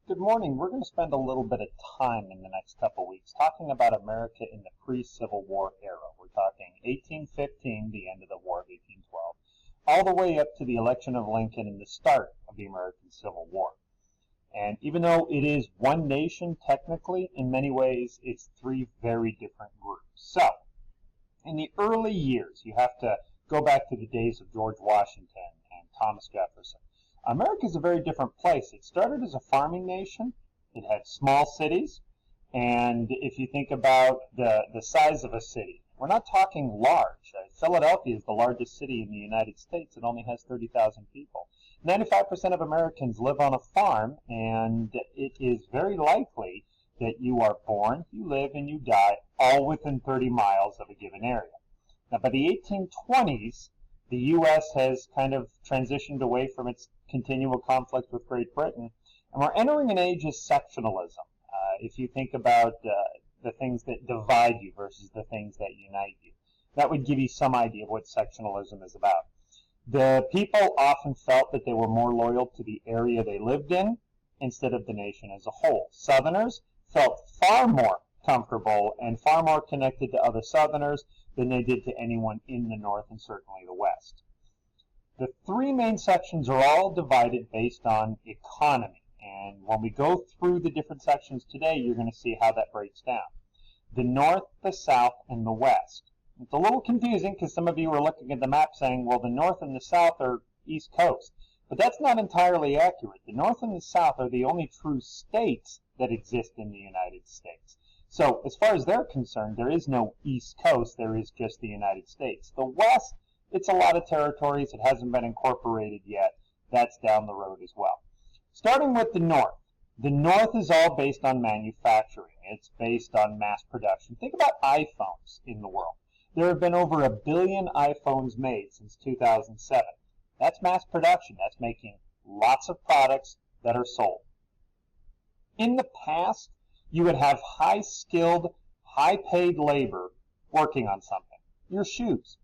Good morning. We're going to spend a little bit of time in the next couple weeks talking about America in the pre-Civil War era. We're talking 1815, the end of the War of 1812, all the way up to the election of Lincoln and the start of the American Civil War. And even though it is one nation technically, in many ways it's three very different groups. So, in the early years, you have to go back to the days of George Washington and Thomas Jefferson. America is a very different place. It started as a farming nation. It had small cities. And if you think about the size of a city, we're not talking large. Philadelphia is the largest city in the United States. It only has 30,000 people. 95% of Americans live on a farm, and it is very likely that you are born, you live, and you die all within 30 miles of a given area. Now, by the 1820s, the U.S. has kind of transitioned away from its continual conflict with Great Britain, and we're entering an age of sectionalism. If you think about the things that divide you versus the things that unite you, that would give you some idea of what sectionalism is about. The people often felt that they were more loyal to the area they lived in instead of the nation as a whole. Southerners felt far more comfortable and far more connected to other Southerners than they did to anyone in the North and certainly the West. The three main sections are all divided based on economy. And when we go through the different sections today, you're going to see how that breaks down. The North, the South, and the West. It's a little confusing because some of you are looking at the map saying, well, the North and the South are East Coast. But that's not entirely accurate. The North and the South are the only true states that exist in the United States. So as far as they're concerned, there is no East Coast, there is just the United States. The West, it's a lot of territories, it hasn't been incorporated yet. That's down the road as well. Starting with the North. The North is all based on manufacturing. It's based on mass production. Think about iPhones in the world. There have been over 1 billion iPhones made since 2007. That's mass production. That's making lots of products that are sold. In the past, you would have high-skilled, high-paid labor working on something. Your shoes.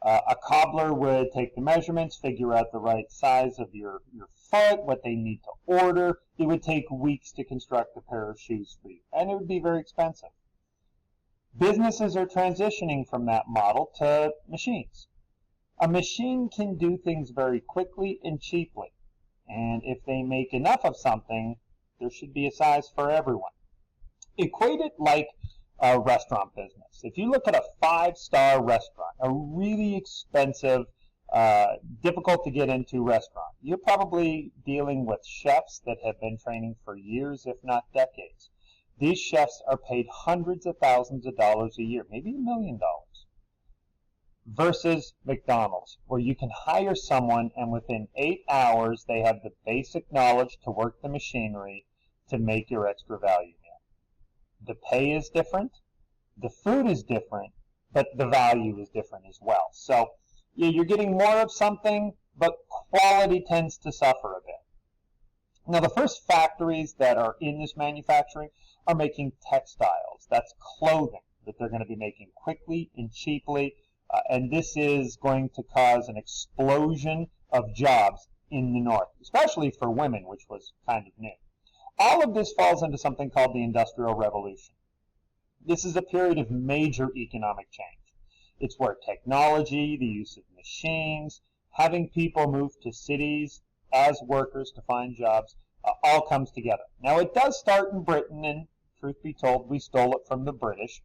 A cobbler would take the measurements, figure out the right size of your foot, what they need to order. It would take weeks to construct a pair of shoes for you, and it would be very expensive. Businesses are transitioning from that model to machines. A machine can do things very quickly and cheaply, and if they make enough of something, there should be a size for everyone. Equate it like a restaurant business. If you look at a 5-star restaurant, a really expensive, difficult to get into restaurant, you're probably dealing with chefs that have been training for years, if not decades. These chefs are paid hundreds of thousands of dollars a year, maybe $1 million. Versus McDonald's, where you can hire someone and within 8 hours they have the basic knowledge to work the machinery to make your extra value meal. The pay is different, the food is different, but the value is different as well. So yeah, you're getting more of something, but quality tends to suffer a bit. Now the first factories that are in this manufacturing are making textiles. That's clothing that they're going to be making quickly and cheaply, and this is going to cause an explosion of jobs in the North, especially for women, which was kind of new. All of this falls into something called the Industrial Revolution. This is a period of major economic change. It's where technology, the use of machines, having people move to cities as workers to find jobs, all comes together. Now, it does start in Britain, and truth be told, we stole it from the British,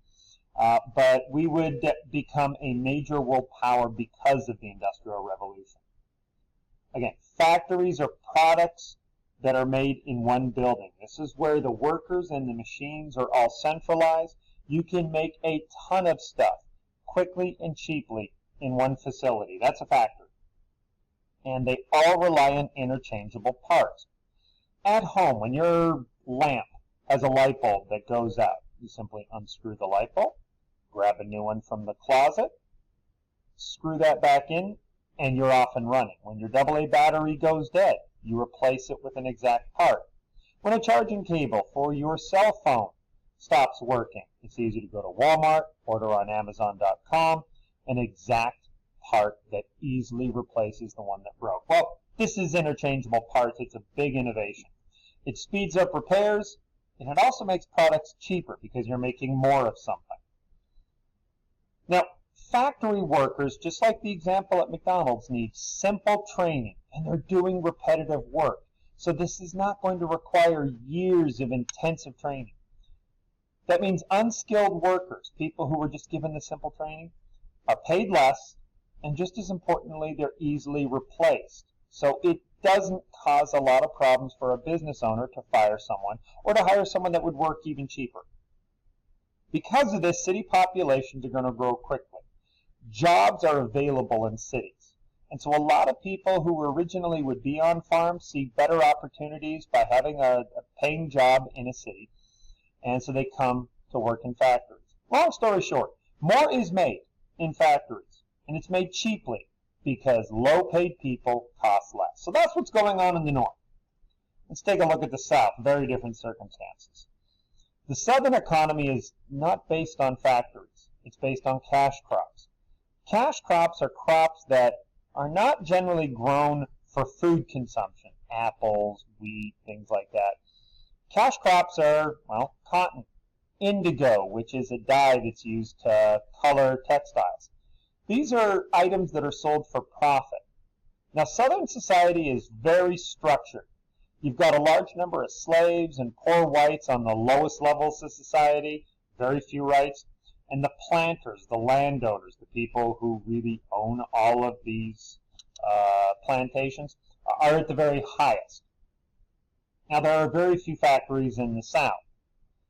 but we would become a major world power because of the Industrial Revolution. Again, factories are products that are made in one building. This is where the workers and the machines are all centralized. You can make a ton of stuff quickly and cheaply in one facility. That's a factory. And they all rely on interchangeable parts. At home, when your lamp has a light bulb that goes out, you simply unscrew the light bulb, grab a new one from the closet, screw that back in, and you're off and running. When your AA battery goes dead, you replace it with an exact part. When a charging cable for your cell phone stops working, it's easy to go to Walmart, order on Amazon.com, an exact part that easily replaces the one that broke. Well, this is interchangeable parts. It's a big innovation. It speeds up repairs, and it also makes products cheaper because you're making more of something. Now, factory workers, just like the example at McDonald's, need simple training, and they're doing repetitive work. So this is not going to require years of intensive training. That means unskilled workers, people who were just given the simple training, are paid less, and just as importantly, they're easily replaced. So it doesn't cause a lot of problems for a business owner to fire someone or to hire someone that would work even cheaper. Because of this, city populations are going to grow quickly. Jobs are available in cities. And so a lot of people who originally would be on farms see better opportunities by having a paying job in a city. And so they come to work in factories. Long story short, more is made in factories. And it's made cheaply because low-paid people cost less. So that's what's going on in the north. Let's take a look at the south. Very different circumstances. The southern economy is not based on factories. It's based on cash crops. Cash crops are crops that are not generally grown for food consumption. Apples, wheat, things like that. Cash crops are, well, cotton, indigo, which is a dye that's used to color textiles. These are items that are sold for profit. Now, Southern society is very structured. You've got a large number of slaves and poor whites on the lowest levels of society, very few rights, and the planters, the landowners, the people who really own all of these plantations, are at the very highest. Now, there are very few factories in the South.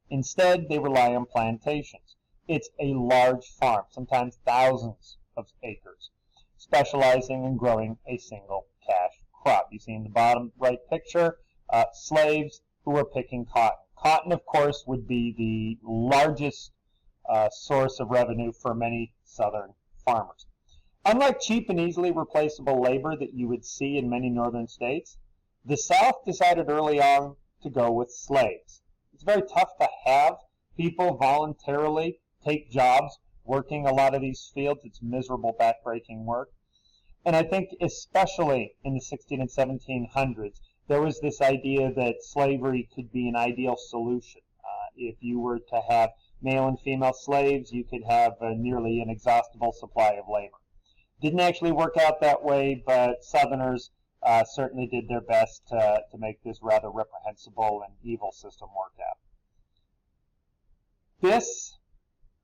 Instead, they rely on plantations. It's a large farm, sometimes thousands of acres, specializing in growing a single cash crop. You see in the bottom right picture, slaves who are picking cotton. Cotton, of course, would be the largest source of revenue for many southern farmers. Unlike cheap and easily replaceable labor that you would see in many northern states, the South decided early on to go with slaves. It's very tough to have people voluntarily take jobs working a lot of these fields. It's miserable, backbreaking work. And I think especially in the 16 and 1700s, there was this idea that slavery could be an ideal solution. If you were to have male and female slaves, you could have nearly an inexhaustible supply of labor. Didn't actually work out that way, but Southerners certainly did their best to make this rather reprehensible and evil system work out. This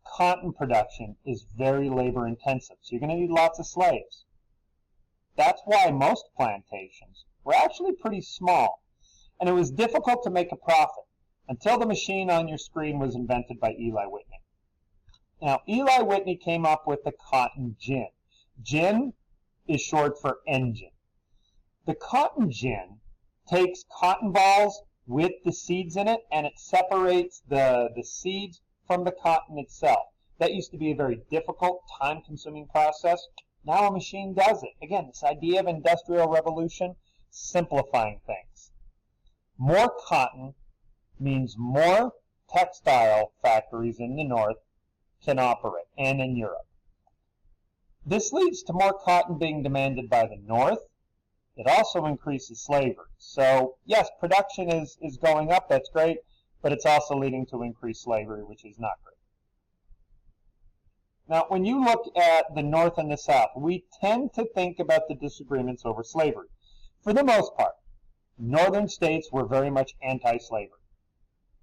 cotton production is very labor intensive, so you're going to need lots of slaves. That's why most plantations were actually pretty small, and it was difficult to make a profit until the machine on your screen was invented by Eli Whitney. Now, Eli Whitney came up with the cotton gin. Gin is short for engine. The cotton gin takes cotton balls with the seeds in it, and it separates the seeds from the cotton itself. That used to be a very difficult, time-consuming process. Now a machine does it. Again, this idea of industrial revolution, simplifying things. More cotton means more textile factories in the north can operate, and in Europe. This leads to more cotton being demanded by the north. It also increases slavery. So, yes, production is going up, that's great, but it's also leading to increased slavery, which is not great. Now, when you look at the North and the South, we tend to think about the disagreements over slavery. For the most part, northern states were very much anti-slavery.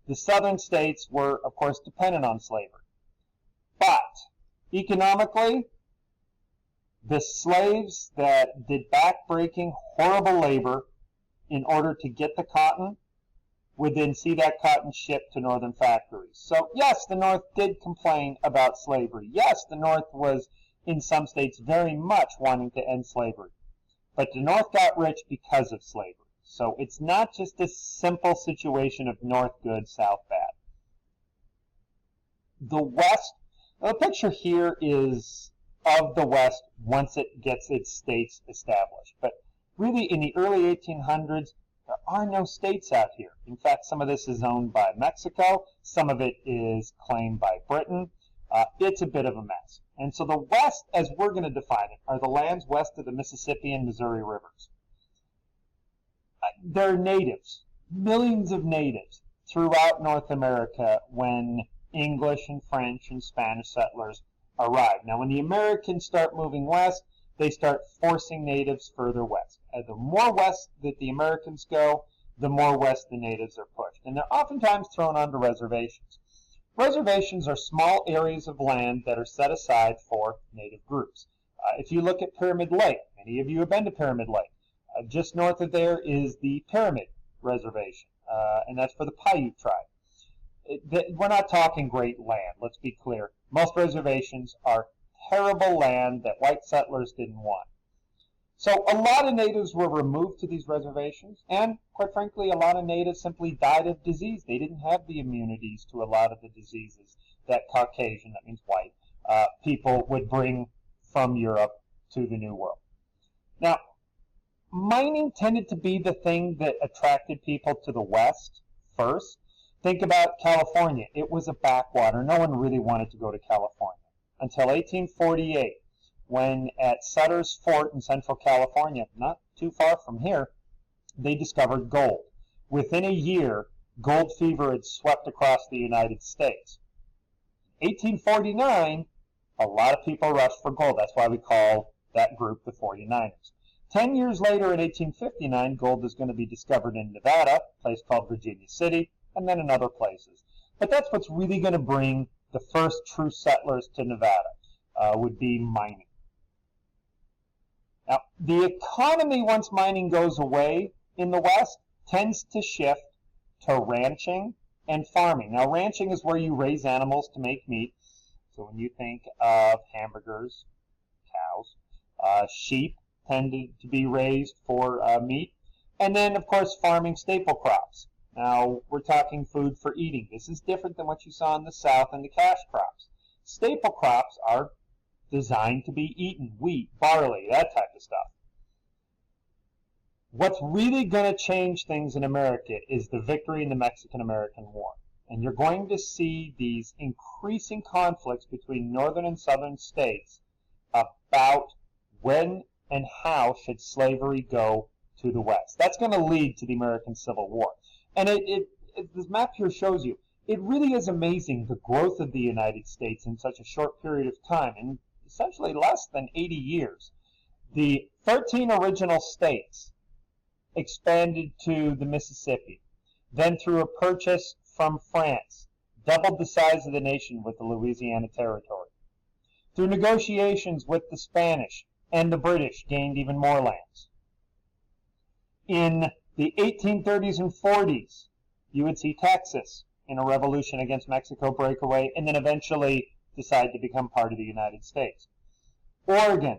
The southern states were, of course, dependent on slavery. But, economically, the slaves that did back-breaking, horrible labor in order to get the cotton would then see that cotton shipped to northern factories. So yes, the North did complain about slavery. Yes, the North was, in some states, very much wanting to end slavery. But the North got rich because of slavery. So it's not just a simple situation of North good, South bad. The West, the picture here is of the West once it gets its states established. But really, in the early 1800s, there are no states out here. In fact, some of this is owned by Mexico. Some of it is claimed by Britain. It's a bit of a mess. And so the West, as we're going to define it, are the lands west of the Mississippi and Missouri rivers. They're natives. millions of natives throughout North America when English and French and Spanish settlers arrive. Now, when the Americans start moving west, they start forcing natives further west. The more west that the Americans go, the more west the natives are pushed. And they're oftentimes thrown onto reservations. Reservations are small areas of land that are set aside for native groups. If you look at Pyramid Lake, many of you have been to Pyramid Lake. Just north of there is the Pyramid Reservation, and that's for the Paiute tribe. We're not talking great land, let's be clear. Most reservations are terrible land that white settlers didn't want. So a lot of natives were removed to these reservations, and quite frankly, a lot of natives simply died of disease. They didn't have the immunities to a lot of the diseases that Caucasian, that means white, people would bring from Europe to the New World. Now, mining tended to be the thing that attracted people to the West first. Think about California. It was a backwater. No one really wanted to go to California until 1848, when at Sutter's Fort in Central California, not too far from here, they discovered gold. Within a year, gold fever had swept across the United States. 1849, a lot of people rushed for gold. That's why we call that group the 49ers. 10 years later, in 1859, gold is going to be discovered in Nevada, a place called Virginia City, and then in other places. But that's what's really going to bring the first true settlers to Nevada, would be mining. Now, the economy, once mining goes away in the West, tends to shift to ranching and farming. Now, ranching is where you raise animals to make meat. So when you think of hamburgers, cows, sheep tended to be raised for meat. And then, of course, farming staple crops. Now, we're talking food for eating. This is different than what you saw in the South and the cash crops. Staple crops are designed to be eaten. Wheat, barley, that type of stuff. What's really going to change things in America is the victory in the Mexican-American War. And you're going to see these increasing conflicts between northern and southern states about when and how should slavery go to the West. That's going to lead to the American Civil War. And this map here shows you, it really is amazing the growth of the United States in such a short period of time, in essentially less than 80 years. The 13 original states expanded to the Mississippi. Then through a purchase from France, doubled the size of the nation with the Louisiana Territory. Through negotiations with the Spanish and the British, gained even more lands. In the 1830s and 40s, you would see Texas in a revolution against Mexico break away, and then eventually decide to become part of the United States. Oregon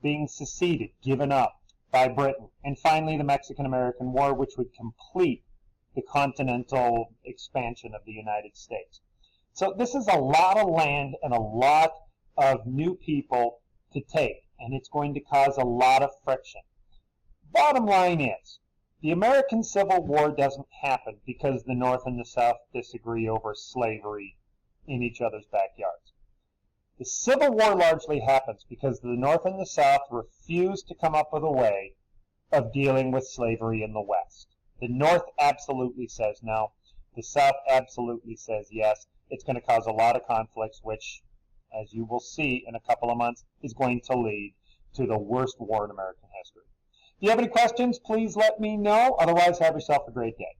being seceded, given up by Britain, and finally the Mexican-American War, which would complete the continental expansion of the United States. So this is a lot of land and a lot of new people to take, and it's going to cause a lot of friction. Bottom line is, the American Civil War doesn't happen because the North and the South disagree over slavery in each other's backyards. The Civil War largely happens because the North and the South refuse to come up with a way of dealing with slavery in the West. The North absolutely says no. The South absolutely says yes. It's going to cause a lot of conflicts, which, as you will see in a couple of months, is going to lead to the worst war in American history. If you have any questions, please let me know. Otherwise, have yourself a great day.